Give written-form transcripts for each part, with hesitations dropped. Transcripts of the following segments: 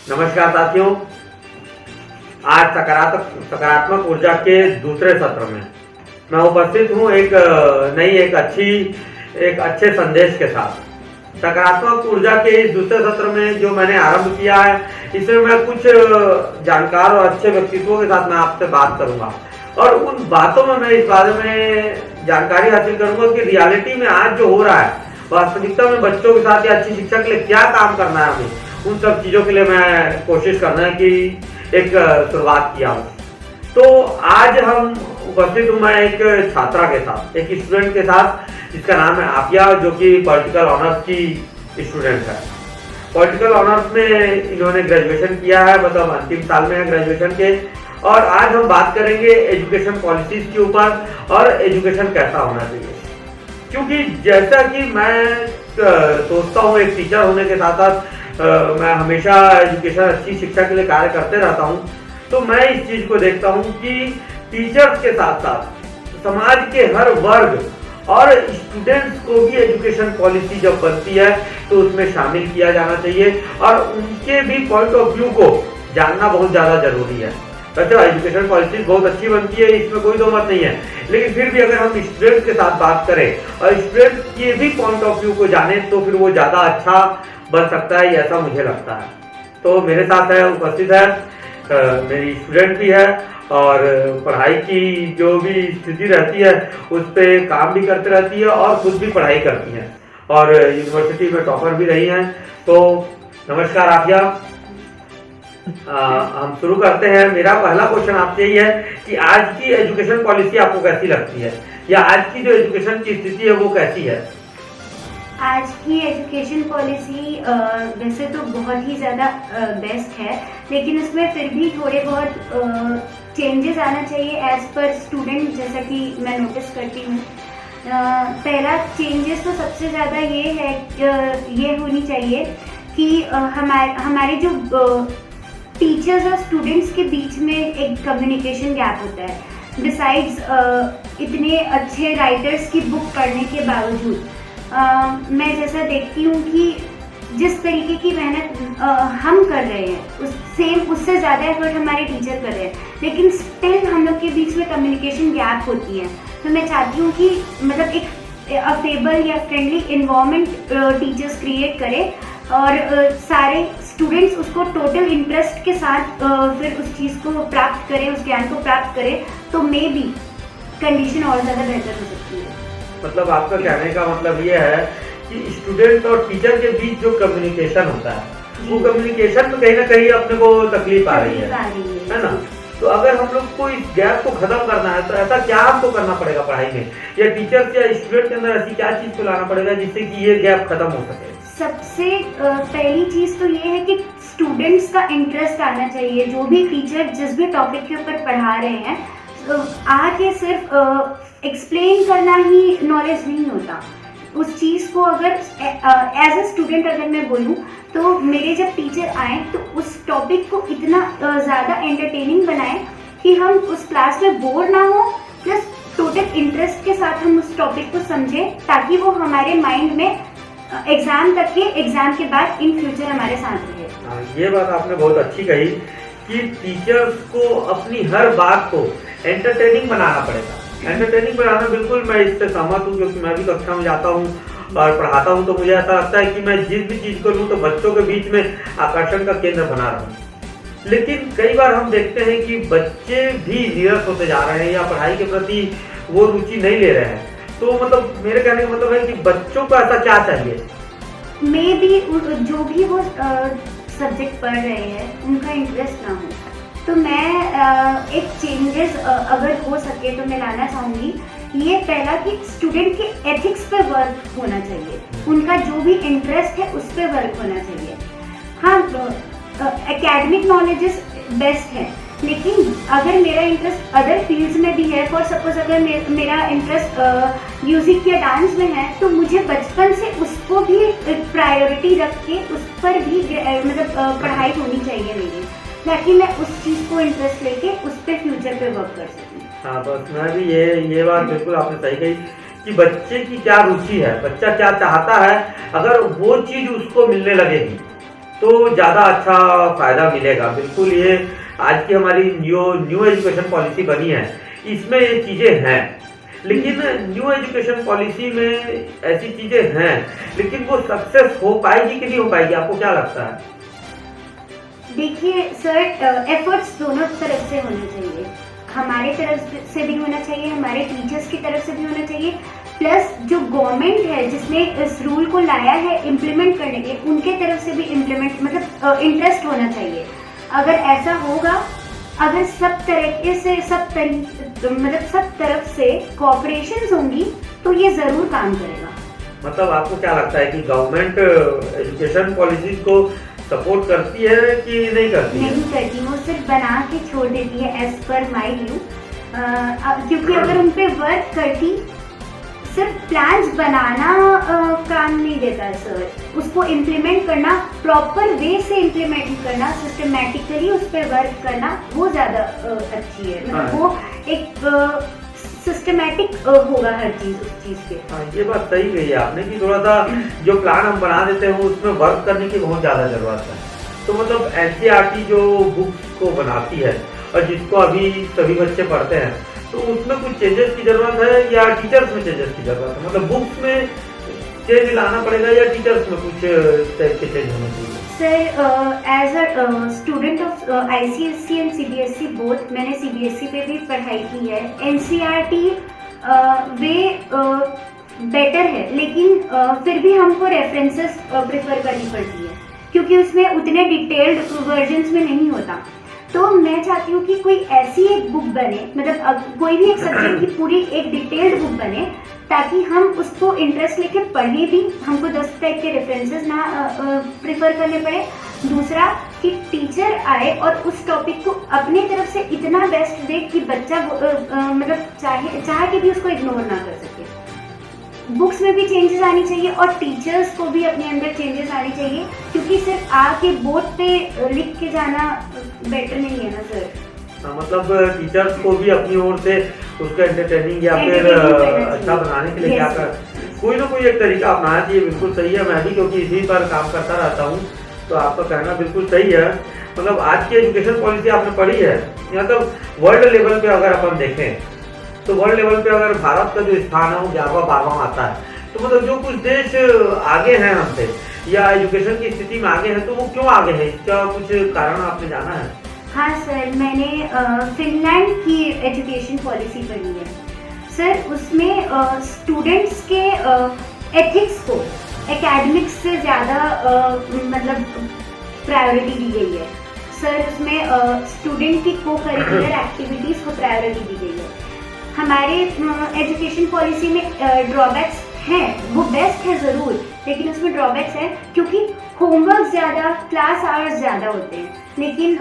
नमस्कार साथियों, आज सकारात्मक ऊर्जा के दूसरे सत्र में मैं उपस्थित हूँ एक अच्छे संदेश के साथ। सकारात्मक ऊर्जा के इस दूसरे सत्र में जो मैंने आरंभ किया है, इसमें मैं कुछ जानकार और अच्छे व्यक्तित्वों के साथ मैं आपसे बात करूंगा और उन बातों में मैं इस बारे में जानकारी हासिल करूंगा कि रियलिटी में आज जो हो रहा है, वास्तविकता में बच्चों के साथ या अच्छी शिक्षा के लिए क्या काम करना है, हमें उन सब चीज़ों के लिए मैं कोशिश करना है कि एक शुरुआत किया हूँ। तो आज हम उपस्थित हूँ मैं एक छात्रा के साथ, एक स्टूडेंट के साथ जिसका नाम है आफिया, जो कि पॉलिटिकल ऑनर्स की स्टूडेंट है। पॉलिटिकल ऑनर्स में इन्होंने ग्रेजुएशन किया है, मतलब अंतिम साल में है ग्रेजुएशन के। और आज हम बात करेंगे एजुकेशन पॉलिसीज के ऊपर और एजुकेशन कैसा होना चाहिए, क्योंकि जैसा कि मैं सोचता हूँ एक टीचर होने के साथ साथ मैं हमेशा एजुकेशन अच्छी शिक्षा के लिए कार्य करते रहता हूँ। तो मैं इस चीज़ को देखता हूँ कि टीचर्स के साथ साथ समाज के हर वर्ग और स्टूडेंट्स को भी एजुकेशन पॉलिसी जब बनती है तो उसमें शामिल किया जाना चाहिए और उनके भी पॉइंट ऑफ व्यू को जानना बहुत ज़्यादा जरूरी है। वैसे एजुकेशन पॉलिसी बहुत अच्छी बनती है, इसमें कोई दो मत नहीं है, लेकिन फिर भी अगर हम स्टूडेंट्स के साथ बात करें और स्टूडेंट्स के भी पॉइंट ऑफ व्यू को जाने तो फिर वो ज़्यादा अच्छा बन सकता है, ऐसा मुझे लगता है। तो मेरे साथ उपस्थित है मेरी स्टूडेंट भी है और पढ़ाई की जो भी स्थिति रहती है उस पर काम भी करती रहती है और खुद भी पढ़ाई करती है और यूनिवर्सिटी में टॉपर भी रही हैं। तो नमस्कार आफिया, हम शुरू करते हैं। मेरा पहला क्वेश्चन आपसे यही है कि आज की एजुकेशन पॉलिसी आपको कैसी लगती है, या आज की जो एजुकेशन की स्थिति है वो कैसी है? आज की एजुकेशन पॉलिसी वैसे तो बहुत ही ज़्यादा बेस्ट है, लेकिन उसमें फिर भी थोड़े बहुत चेंजेस आना चाहिए एज पर स्टूडेंट, जैसा कि मैं नोटिस करती हूँ। पहला चेंजेस तो सबसे ज़्यादा ये होनी चाहिए कि हमारे जो टीचर्स और स्टूडेंट्स के बीच में एक कम्युनिकेशन गैप होता है। बिसाइड्स इतने अच्छे राइटर्स की बुक पढ़ने के बावजूद मैं जैसा देखती हूँ कि जिस तरीके की मेहनत हम कर रहे हैं उससे ज़्यादा एफर्ट हमारे टीचर कर रहे हैं, लेकिन स्टिल हम लोग के बीच में कम्युनिकेशन गैप होती है। तो मैं चाहती हूँ कि मतलब एक अफेबल या फ्रेंडली इन्वायरमेंट टीचर्स क्रिएट करें और सारे स्टूडेंट्स उसको टोटल इंटरेस्ट के साथ फिर उस चीज़ को प्राप्त करें, उस ज्ञान को प्राप्त करें, तो मे बी कंडीशन और ज़्यादा बेहतर हो सकती है। मतलब आपका कहने का मतलब ये है कि स्टूडेंट और टीचर के बीच जो कम्युनिकेशन होता है, वो कम्युनिकेशन में कहीं ना कहीं अपने को तकलीफ आ रही है ना? तो अगर हम लोग को इस गैप को खत्म करना है तो ऐसा क्या हमको करना पड़ेगा पढ़ाई में, या टीचर्स या स्टूडेंट के अंदर ऐसी क्या चीज को लाना पड़ेगा जिससे कि ये गैप खत्म हो सके? सबसे पहली चीज तो ये है कि स्टूडेंट्स का इंटरेस्ट आना चाहिए। जो भी टीचर जिस भी टॉपिक के ऊपर पढ़ा रहे हैं, आके सिर्फ एक्सप्लेन करना ही नॉलेज नहीं होता। उस चीज़ को अगर एज अ स्टूडेंट अगर मैं बोलूँ तो मेरे जब टीचर आए तो उस टॉपिक को इतना ज़्यादा एंटरटेनिंग बनाए कि हम उस क्लास में बोर ना हो, प्लस टोटल इंटरेस्ट के साथ हम उस टॉपिक को समझें, ताकि वो हमारे माइंड में एग्जाम के बाद इन फ्यूचर हमारे साथ रहे। ये बात आपने बहुत अच्छी कही कि टीचर्स को अपनी हर बात को एंटरटेनिंग बनाना पड़ेगा। एंटरटेनिंग बनाना, बिल्कुल मैं इससे सहमत हूँ, क्योंकि मैं भी कक्षा में जाता हूँ और पढ़ाता हूँ तो मुझे ऐसा लगता है कि मैं जिस भी चीज़ को लूँ तो बच्चों के बीच में आकर्षण का केंद्र बना रहा हूँ। लेकिन कई बार हम देखते हैं कि बच्चे भी नीरस होते जा रहे हैं या पढ़ाई के प्रति वो रुचि नहीं ले रहे हैं। तो मतलब मेरे कहने का मतलब है कि बच्चों को ऐसा क्या चाहिए? मे बी जो भी वो सब्जेक्ट पढ़ रहे हैं उनका इंटरेस्ट ना हो, तो मैं एक चेंजेस अगर हो सके तो मैं लाना चाहूँगी। ये पहला कि स्टूडेंट के एथिक्स पे वर्क होना चाहिए, उनका जो भी इंटरेस्ट है उस पर वर्क होना चाहिए। हाँ, एकेडमिक नॉलेजेस बेस्ट है, लेकिन अगर मेरा इंटरेस्ट अदर फील्ड्स में भी है, फॉर सपोज अगर मेरा इंटरेस्ट म्यूज़िक या डांस में है, तो मुझे बचपन से उसको भी प्रायोरिटी रख के उस पर भी मतलब पढ़ाई होनी चाहिए मेरी, ताकि मैं उस चीज़ को इंटरेस्ट लेके उस पर फ्यूचर पे वर्क कर सकूँ। हाँ, बस मैं भी ये बात बिल्कुल आपने सही कही कि बच्चे की क्या रुचि है, बच्चा क्या चाहता है, अगर वो चीज़ उसको मिलने लगेगी तो ज़्यादा अच्छा फायदा मिलेगा। बिल्कुल ये आज की हमारी न्यू एजुकेशन पॉलिसी बनी है, इसमें ये चीज़ें हैं। लेकिन न्यू एजुकेशन पॉलिसी में ऐसी चीज़ें हैं, लेकिन वो सक्सेस हो पाएगी कि नहीं हो पाएगी, आपको क्या लगता है? देखिए सर, एफर्ट्स दोनों तरफ से होने चाहिए। हमारे तरफ से भी होना चाहिए, हमारे टीचर्स की तरफ से भी होना चाहिए, प्लस जो गवर्नमेंट है जिसने इस रूल को लाया है इम्प्लीमेंट करने के, उनके तरफ से भी इम्प्लीमेंट मतलब इंटरेस्ट होना चाहिए। अगर ऐसा होगा, अगर सब तरीके से सब तरफ से कोऑपरेशंस होंगी तो ये ज़रूर काम करेगा। मतलब आपको क्या लगता है कि गवर्नमेंट एजुकेशन पॉलिसीज को सपोर्ट करती है कि नहीं करती है? नहीं करती, वो सिर्फ बना के छोड़ देती है एज पर माई व्यू। क्योंकि अगर उन पे वर्क करती, सिर्फ प्लान्स बनाना काम नहीं देता सर, उसको इम्प्लीमेंट करना, प्रॉपर वे से इम्प्लीमेंट करना, सिस्टमेटिकली उस पर वर्क करना, वो ज़्यादा अच्छी है। मतलब वो एक सिस्टमेटिक होगा हर चीज़ उस चीज़ पे। हाँ, ये बात सही कही है आपने कि थोड़ा सा जो प्लान हम बना देते हैं उसमें वर्क करने की बहुत ज़्यादा ज़रूरत है। तो मतलब एनसीईआरटी जो बुक्स को बनाती है और जिसको अभी सभी बच्चे पढ़ते हैं, तो उसमें कुछ चेंजेस की ज़रूरत है या टीचर्स में चेंजेस की ज़रूरत है? मतलब बुक्स में चेंज लाना पड़ेगा या टीचर्स में कुछ टाइप के चेंज होने चाहिए? Sir, as a student of ICSE and CBSE both, मैंने सीबीएसई पे भी पढ़ाई की है। एनसीईआरटी वे बेटर है, लेकिन फिर भी हमको रेफरेंसेस प्रेफर करनी पड़ती है, क्योंकि उसमें उतने डिटेल्ड वर्जन्स में नहीं होता। तो मैं चाहती हूँ कि कोई ऐसी एक बुक बने, मतलब कोई भी एक सब्जेक्ट की पूरी एक डिटेल्ड बुक बने, ताकि हम उसको इंटरेस्ट लेके पढ़े भी, हमको 10 टाइप के रेफरेंसेस ना प्रेफर करने पड़े। दूसरा कि टीचर आए और उस टॉपिक को अपने तरफ से इतना बेस्ट दे कि बच्चा मतलब चाहे कि भी उसको इग्नोर ना कर सके। बुक्स में भी चेंजेस आनी चाहिए और टीचर्स को भी अपने अंदर चेंजेस आनी चाहिए, क्योंकि सिर्फ आके बोर्ड पे लिख के जाना बेटर नहीं है ना सर। मतलब टीचर्स को भी अपनी ओर से उसका एंटरटेनिंग या फिर अच्छा बनाने के लिए क्या कर कोई ना कोई एक तरीका अपनाना चाहिए। बिल्कुल सही है, मैं भी क्योंकि इसी पर काम करता रहता हूँ, तो आपका कहना बिल्कुल सही है। मतलब आज की एजुकेशन पॉलिसी आपने पढ़ी है, मतलब वर्ल्ड लेवल पे अगर अपन देखें तो वर्ल्ड लेवल पे अगर भारत का जो स्थान है वो 11वां आता है, तो मतलब जो कुछ देश आगे हैं हमसे या एजुकेशन की स्थिति में आगे हैं, तो वो क्यों आगे है, इसका कुछ कारण आपने जाना है? हाँ सर, मैंने फिनलैंड की एजुकेशन पॉलिसी पढ़ी है सर। उसमें स्टूडेंट्स के एथिक्स को एकेडमिक्स से ज़्यादा मतलब प्रायोरिटी दी गई है सर। उसमें स्टूडेंट की को करिकुलर एक्टिविटीज़ को प्रायोरिटी दी गई है। हमारे एजुकेशन पॉलिसी में ड्रॉबैक्स हैं, वो बेस्ट है ज़रूर, लेकिन उसमें ड्रॉबैक्स है क्योंकि होमवर्क ज़्यादा, क्लास आवर्स ज़्यादा होते हैं। लेकिन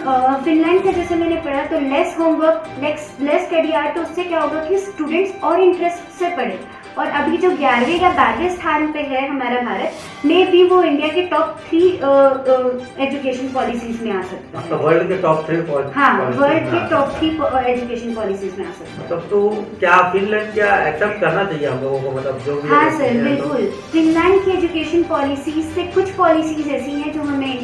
फिनलैंड का जैसे मैंने पढ़ा तो less homework, less study hour, तो उससे क्या होगा कि स्टूडेंट्स और इंटरेस्ट से पढ़े। और अभी जो 11वें या 12वें स्थान पे है हमारा भारत में भी, वो इंडिया के टॉप 3 एजुकेशन पॉलिसीज में आ सकता है। वर्ल्ड के टॉप 3? हाँ, वर्ल्ड के टॉप 3 एजुकेशन पॉलिसीज में आ सकता है। मतलब तो क्या फिनलैंड क्या एक्सेप्ट करना चाहिए हम लोगों को, मतलब जो भी? हाँ सर, बिल्कुल। फिनलैंड की एजुकेशन पॉलिसीज से कुछ पॉलिसीज ऐसी हैं जो हमें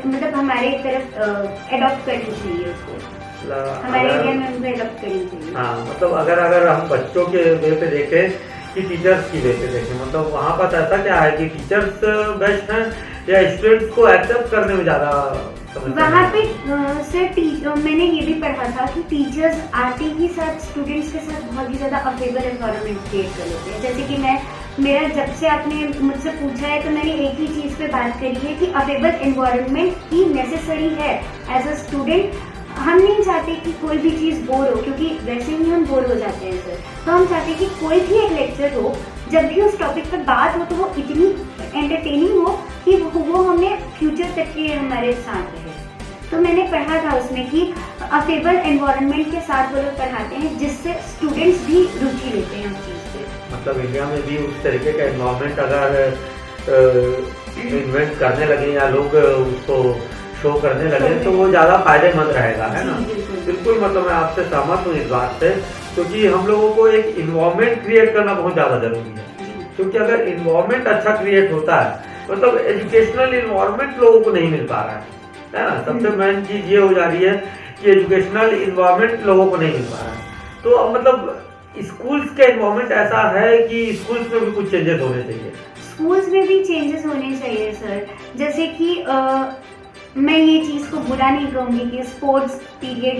मतलब हमारे तरफ एडॉप्ट करनी चाहिए, उसको हमारे इंडिया में उनको एडॉप्ट करनी चाहिए। हाँ, मतलब अगर हम बच्चों के वे पे देखें कि टीचर्स की वे पे देखें, मतलब वहाँ पर ऐसा क्या है कि टीचर्स बेस्ट हैं या स्टूडेंट्स को एक्सेप्ट करने में ज़्यादा? वहाँ पे सर मैंने ये भी पढ़ा था कि टीचर्स आते ही साथ स्टूडेंट्स के साथ बहुत ही ज़्यादा अफेबल एनवायरनमेंट क्रिएट कर लेते हैं। जैसे कि मेरा जब से आपने मुझसे पूछा है तो मैंने एक ही चीज़ पे बात करी है कि अफेबल एनवायरनमेंट ही नेसेसरी है एज अ स्टूडेंट। हम नहीं चाहते कि कोई भी चीज़ बोर हो, क्योंकि वैसे ही हम बोर हो जाते हैं सर। तो हम चाहते हैं कि कोई भी एक लेक्चर हो, जब भी उस टॉपिक पर बात हो तो वो इतनी एंटरटेनिंग हो कि वो हमें फ्यूचर तक के हमारे साथ रहे। तो मैंने पढ़ा था उसमें कि अफेबल एनवायरनमेंट के साथ वो लोग पढ़ाते हैं, जिससे स्टूडेंट्स भी रुचि लेते हैं उस चीज़ से। मतलब इंडिया में भी उस तरीके का एनवायरनमेंट अगर इन्वेंट करने लगे या लोग उसको शो करने लगे तो वो ज़्यादा फायदेमंद रहेगा, है ना? बिल्कुल, मतलब मैं आपसे सहमत हूँ इस बात से, क्योंकि हम लोगों को एक इन्वायरमेंट क्रिएट करना बहुत ज़्यादा ज़रूरी है। क्योंकि अगर इन्वायरमेंट अच्छा क्रिएट होता है मतलब एजुकेशनल इन्वायरमेंट लोगों को नहीं मिल पा रहा है ना। सबसे मेन चीज ये हो जा रही है कि एजुकेशनल इन्वायरमेंट लोगों को नहीं मिल पा रहा है। तो अब मतलब स्कूल्स के इन्वायरमेंट ऐसा है कि स्कूल्स में भी कुछ चेंजेस होने चाहिए। स्कूल्स में भी चेंजेस होने चाहिए सर। जैसे कि मैं ये चीज़ को बुरा नहीं कहूँगी कि स्पोर्ट्स पीरियड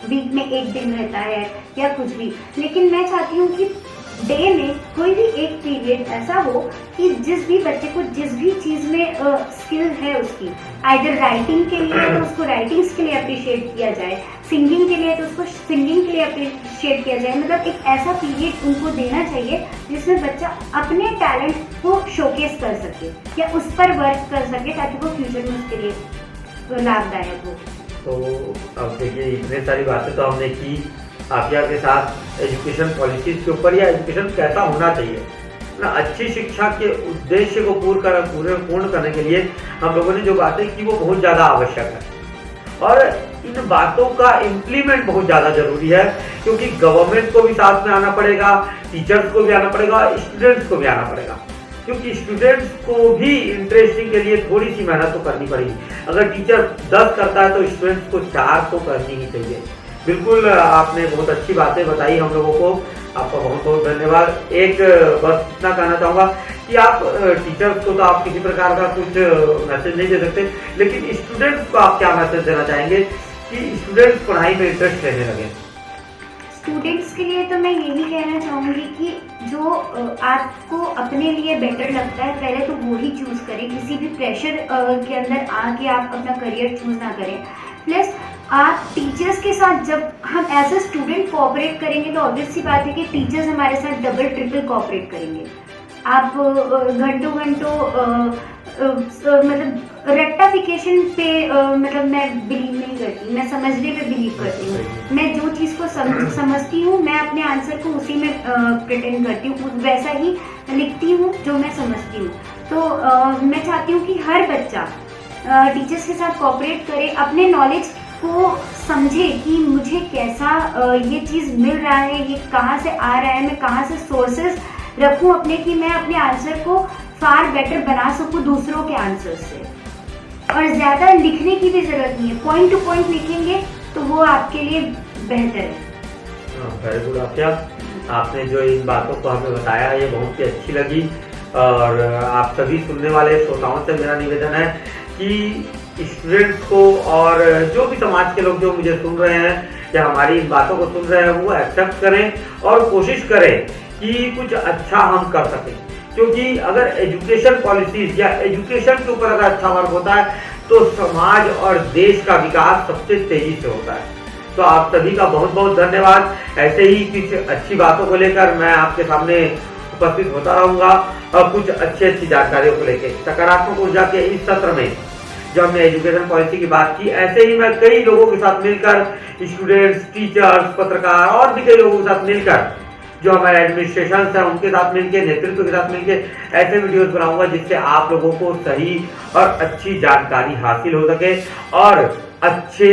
वीक में एक दिन रहता है या कुछ भी, लेकिन मैं चाहती हूँ कि डे में कोई भी एक पीरियड ऐसा हो कि जिस भी बच्चे को जिस भी चीज़ में स्किल है उसकी, आइदर राइटिंग के लिए तो उसको राइटिंग्स के लिए अप्रिशिएट किया जाए, सिंगिंग के लिए तो उसको सिंगिंग के लिए अप्रिशिएट किया जाए। मतलब एक ऐसा पीरियड उनको देना चाहिए जिसमें बच्चा अपने टैलेंट को शोकेस कर सके या उस पर वर्क कर सके ताकि वो फ्यूचर में उसके लिए लाभदायक हो। तो अब देखिए इतने सारी बातें तो हमने की आफिया के साथ एजुकेशन पॉलिसीज के ऊपर या एजुकेशन कैसा होना चाहिए ना। अच्छी शिक्षा के उद्देश्य को पूर्ण करने के लिए हम लोगों ने जो बातें की वो बहुत ज़्यादा आवश्यक है और इन बातों का इम्प्लीमेंट बहुत ज़्यादा जरूरी है, क्योंकि गवर्नमेंट को भी साथ में आना पड़ेगा, टीचर्स को भी आना पड़ेगा, स्टूडेंट्स को भी आना पड़ेगा, क्योंकि स्टूडेंट्स को भी इंटरेस्टिंग के लिए थोड़ी सी मेहनत तो करनी पड़ेगी। अगर टीचर 10 करता है तो स्टूडेंट्स को 4 तो करनी ही चाहिए। बिल्कुल आपने बहुत अच्छी बातें बताई हम लोगों को, आपका बहुत बहुत धन्यवाद। एक बस इतना कहना चाहूँगा कि आप टीचर्स को तो आप किसी प्रकार का कुछ मैसेज नहीं दे सकते, लेकिन स्टूडेंट्स को आप क्या मैसेज देना चाहेंगे कि स्टूडेंट्स पढ़ाई में इंटरेस्ट लेने लगे? स्टूडेंट्स के लिए तो मैं यही कहना चाहूँगी कि जो आपको अपने लिए बेटर लगता है पहले तो वो ही चूज़ करें। किसी भी प्रेशर के अंदर आके आप अपना करियर चूज़ ना करें। प्लस आप टीचर्स के साथ जब हम एज ए स्टूडेंट कोऑपरेट करेंगे तो ऑब्वियस सी बात है कि टीचर्स हमारे साथ डबल ट्रिपल कोऑपरेट करेंगे। आप घंटों मतलब रेक्टिफिकेशन पे मतलब मैं बिलीव नहीं करती, मैं समझने पे बिलीव करती हूँ। मैं जो चीज़ को समझती हूँ मैं अपने आंसर को उसी में प्रिटेंड करती हूँ, वैसा ही लिखती हूँ जो मैं समझती हूँ। तो मैं चाहती हूँ कि हर बच्चा टीचर्स के साथ कोऑपरेट करे, अपने नॉलेज को समझे कि मुझे कैसा ये चीज़ मिल रहा है, ये कहाँ से आ रहा है, मैं कहाँ से सोर्सेज रखूँ अपने कि मैं अपने आंसर को फार बेटर बना सकूँ दूसरों के आंसर से। और ज़्यादा लिखने की भी ज़रूरत नहीं है, पॉइंट टू पॉइंट लिखेंगे तो वो आपके लिए बेहतर है। वेरी गुड आफिया, आपने जो इन बातों को हमें बताया ये बहुत ही अच्छी लगी। और आप सभी सुनने वाले श्रोताओं से मेरा निवेदन है कि स्टूडेंट्स को और जो भी समाज के लोग जो मुझे सुन रहे हैं या हमारी इन बातों को सुन रहे हैं वो एक्सेप्ट करें और कोशिश करें कि कुछ अच्छा हम कर सकें, क्योंकि अगर एजुकेशन पॉलिसीज या एजुकेशन के ऊपर अगर अच्छा वर्क होता है तो समाज और देश का विकास सबसे तेजी से होता है। तो आप सभी का बहुत बहुत धन्यवाद। ऐसे ही कुछ अच्छी बातों को लेकर मैं आपके सामने उपस्थित होता रहूंगा और कुछ अच्छी जानकारियों को लेकर। सकारात्मक ऊर्जा के इस सत्र में जब हमने एजुकेशन पॉलिसी की बात की, ऐसे ही मैं कई लोगों के साथ मिलकर, स्टूडेंट्स, टीचर्स, पत्रकार और भी कई लोगों के साथ मिलकर, जो हमारे एडमिनिस्ट्रेशन है उनके साथ मिलकर, नेतृत्व के साथ मिलकर ऐसे वीडियोस बनाऊंगा जिससे आप लोगों को सही और अच्छी जानकारी हासिल हो सके और अच्छी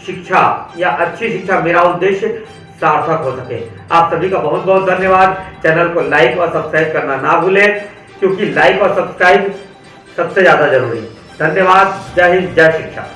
शिक्षा मेरा उद्देश्य सार्थक हो सके। आप सभी का बहुत बहुत धन्यवाद। चैनल को लाइक और सब्सक्राइब करना ना भूलें, क्योंकि लाइक और सब्सक्राइब सबसे ज्यादा जरूरी। धन्यवाद। जय हिंद, जय शिक्षा।